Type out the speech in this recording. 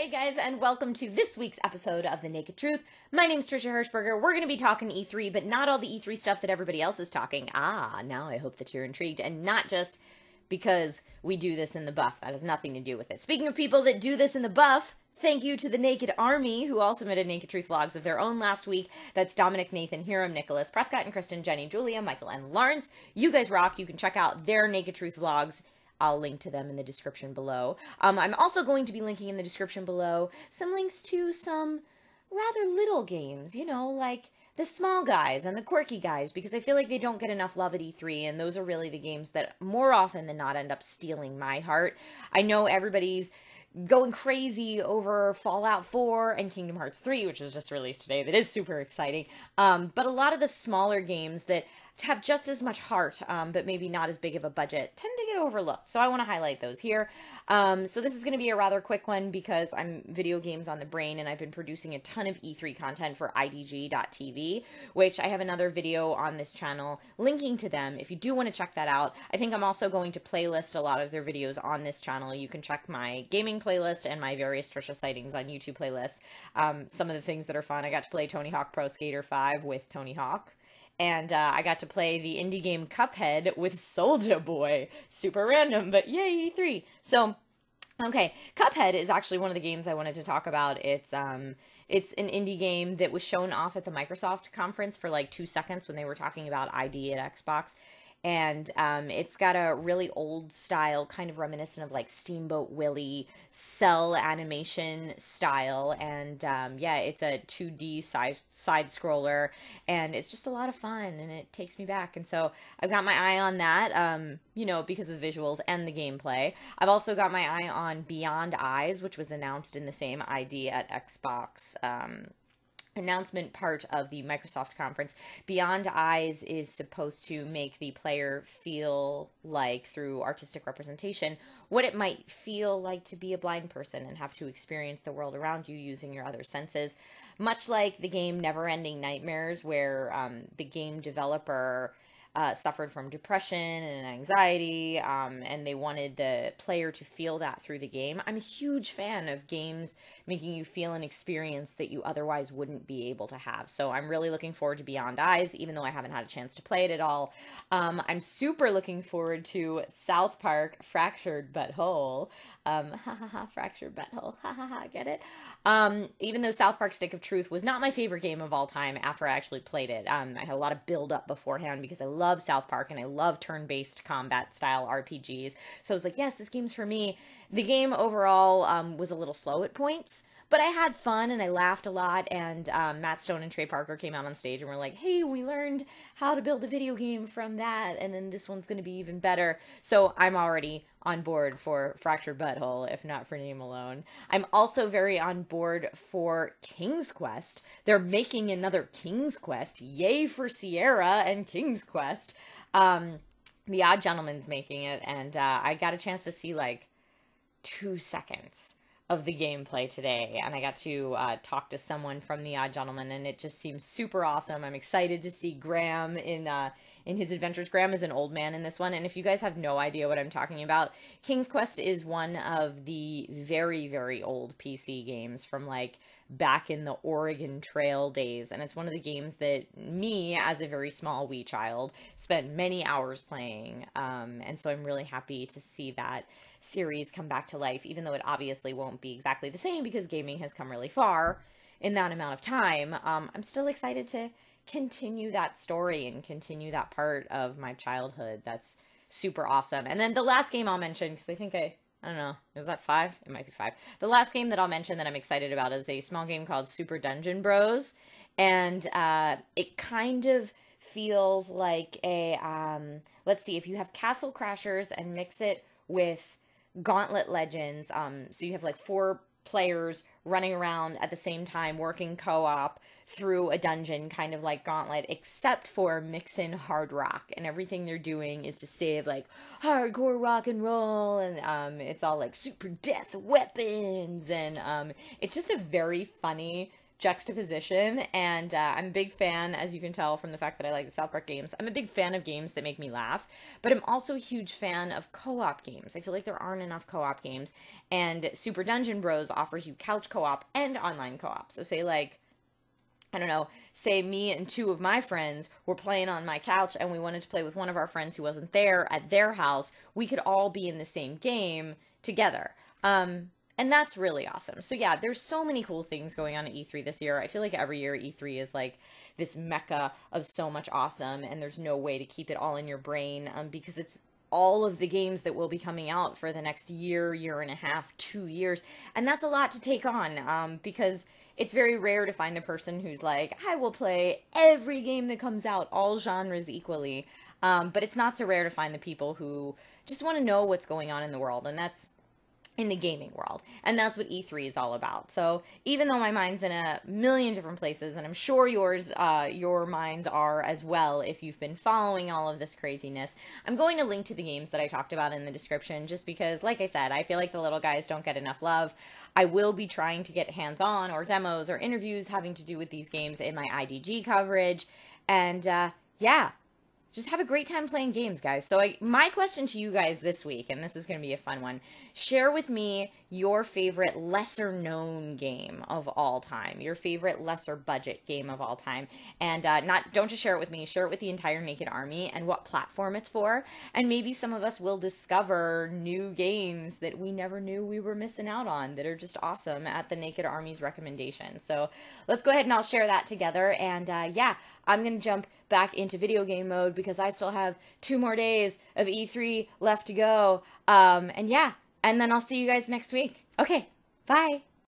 Hey guys, and welcome to this week's episode of The Naked Truth. My name's Trisha Hershberger. We're going to be talking E3, but not all the E3 stuff that everybody else is talking. Now I hope that you're intrigued, and not just because we do this in the buff. That has nothing to do with it. Speaking of people that do this in the buff, thank you to the Naked Army, who all submitted Naked Truth logs of their own last week. That's Dominic, Nathan, Hiram, Nicholas, Prescott, and Kristen, Jenny, Julia, Michael, and Lawrence. You guys rock. You can check out their Naked Truth logs. I'll link to them in the description below. I'm also going to be linking in the description below some links to some rather little games, you know, like the small guys and the quirky guys, because I feel like they don't get enough love at E3, and those are really the games that more often than not end up stealing my heart. I know everybody's going crazy over Fallout 4 and Kingdom Hearts 3, which was just released today. That is super exciting. But a lot of the smaller games that have just as much heart, but maybe not as big of a budget, tend to get overlooked. So I want to highlight those here. So this is going to be a rather quick one because I'm video games on the brain, and I've been producing a ton of E3 content for idg.tv, which I have another video on this channel linking to them if you do want to check that out. I think I'm also going to playlist a lot of their videos on this channel. You can check my gaming playlist and my various Trisha sightings on YouTube playlists. Some of the things that are fun, I got to play Tony Hawk Pro Skater 5 with Tony Hawk. And I got to play the indie game Cuphead with Soulja Boy. Super random, but yay, E3. So, okay, Cuphead is actually one of the games I wanted to talk about. It's an indie game that was shown off at the Microsoft conference for like 2 seconds when they were talking about ID at Xbox. And it's got a really old style, kind of reminiscent of like Steamboat Willie cell animation style. And yeah, it's a 2D side scroller, and it's just a lot of fun, and it takes me back. And so I've got my eye on that, you know, because of the visuals and the gameplay. I've also got my eye on Beyond Eyes, which was announced in the same ID at Xbox announcement part of the Microsoft conference. Beyond Eyes is supposed to make the player feel like, through artistic representation, what it might feel like to be a blind person and have to experience the world around you using your other senses. Much like the game Neverending Nightmares, where the game developer suffered from depression and anxiety, and they wanted the player to feel that through the game. I'm a huge fan of games making you feel an experience that you otherwise wouldn't be able to have. So I'm really looking forward to Beyond Eyes, even though I haven't had a chance to play it at all. I'm super looking forward to South Park Fractured But Whole. Fractured But Whole, get it? Even though South Park Stick of Truth was not my favorite game of all time after I actually played it. I had a lot of build up beforehand because I love South Park and I love turn-based combat style RPGs. So I was like, yes, this game's for me. The game overall was a little slow at points, but I had fun and I laughed a lot, and Matt Stone and Trey Parker came out on stage and were like, hey, we learned how to build a video game from that, and then this one's going to be even better. So I'm already on board for Fractured But Whole, if not for name alone. I'm also very on board for King's Quest. They're making another King's Quest. Yay for Sierra and King's Quest. The Odd Gentleman's making it, and I got a chance to see like 2 seconds of the gameplay today, and I got to talk to someone from The Odd Gentleman, and it just seems super awesome. I'm excited to see Graham in his adventures. Graham is an old man in this one, and if you guys have no idea what I'm talking about, King's Quest is one of the very, very old PC games from like back in the Oregon Trail days, and it's one of the games that me, as a very small wee child, spent many hours playing, and so I'm really happy to see that series come back to life, even though it obviously won't be exactly the same because gaming has come really far in that amount of time. I'm still excited to continue that story and continue that part of my childhood. That's super awesome. And then the last game I'll mention, because I think I don't know, is that 5? It might be 5. The last game that I'll mention that I'm excited about is a small game called Super Dungeon Bros. And it kind of feels like a, let's see, if you have Castle Crashers and mix it with Gauntlet Legends, so you have like 4 players running around at the same time, working co-op through a dungeon, kind of like Gauntlet, except for mix in hard rock, and everything they're doing is to save like hardcore rock and roll, and it's all like super death weapons, and it's just a very funny juxtaposition, and I'm a big fan, as you can tell from the fact that I like the South Park games, I'm a big fan of games that make me laugh, but I'm also a huge fan of co-op games. I feel like there aren't enough co-op games, and Super Dungeon Bros offers you couch co-op and online co-op. So say like, I don't know, say me and two of my friends were playing on my couch and we wanted to play with one of our friends who wasn't there at their house, we could all be in the same game together. And that's really awesome. So yeah, there's so many cool things going on at E3 this year. I feel like every year E3 is like this mecca of so much awesome, and there's no way to keep it all in your brain because it's all of the games that will be coming out for the next year, year and a half, 2 years. And that's a lot to take on because it's very rare to find the person who's like, I will play every game that comes out, all genres equally. But it's not so rare to find the people who just want to know what's going on in the world, and that's in the gaming world. And that's what E3 is all about. So even though my mind's in a million different places, and I'm sure yours, your minds are as well if you've been following all of this craziness, I'm going to link to the games that I talked about in the description just because, like I said, I feel like the little guys don't get enough love. I will be trying to get hands-on or demos or interviews having to do with these games in my IDG coverage. And yeah, just have a great time playing games, guys. So my question to you guys this week, and this is going to be a fun one, share with me your favorite lesser known game of all time, your favorite lesser budget game of all time. And don't just share it with me, share it with the entire Naked Army and what platform it's for. And maybe some of us will discover new games that we never knew we were missing out on that are just awesome at the Naked Army's recommendation. So let's go ahead and I'll share that together. And yeah, I'm going to jump back into video game mode because I still have 2 more days of E3 left to go. And yeah, and then I'll see you guys next week. Okay, bye.